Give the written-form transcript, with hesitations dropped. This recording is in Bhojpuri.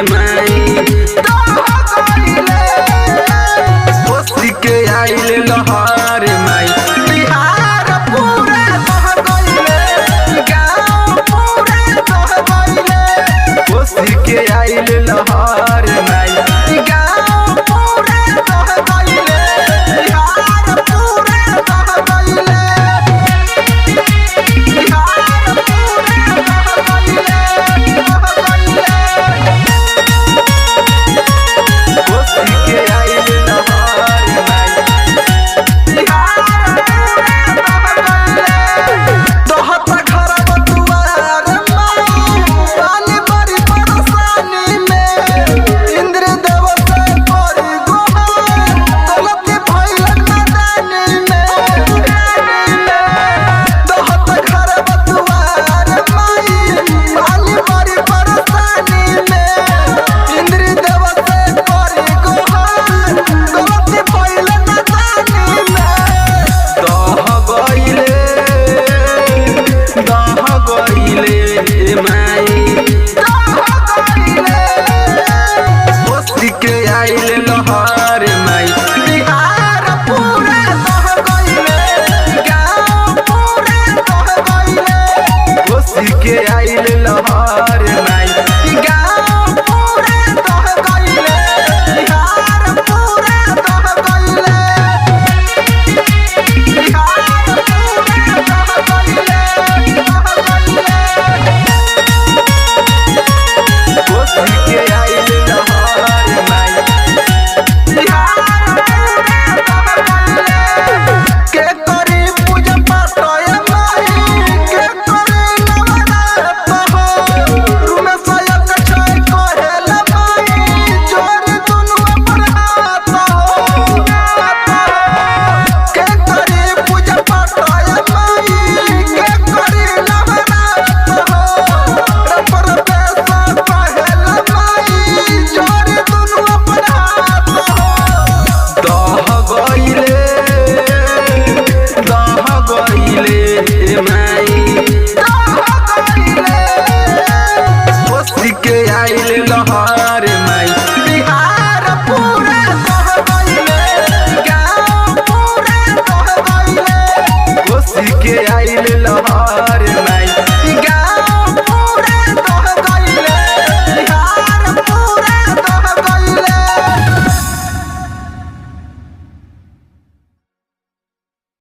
माई कोसी के आइल लहर माई बिहार पूरा दह गइले गाँव पूरा दह गइले कोसी के आइल लहर माई गाँव पूरा दह गइले बिहार पूरा दह गइले बिहार पूरा दह गइले कोसी के आइल लहर माई दहत घर बटुआर माई पानी बड़ी परेशानी में इंद्र देव से करी गोहार गलती भइल नादानी में दहत घर बटुआर माई पानी बड़ी परेशानी में इंद्र देव से करी गोहार गलती भइल नादानी में दह गइले माई कोसी के आइल लहर माई बिहार पूरा दह गइले गाँव पूरा दह गइले कोसी के आइल लहर माई गाँव पूरा दह गइले बिहार पूरा दह गइले बिहार पूरा दह गइले कोसी के आइल लहर माई बिहार पूरा दह गइले के करी पूजा पाठ माई के करी नवरात हो रूम सयक छय कहेल माई जोड़ी दुनु अपन हाथ हो के करी पूजा पाठ माई के करी नवरात हो रपर पैसा कहेल माई जोड़ी दुनु अपन हाथ हो दह गइले माई कोसी के आइल लहर माई बिहार पूरा दह गइले गाँव पूरा दह गइले कोसी के आइल लहर माई।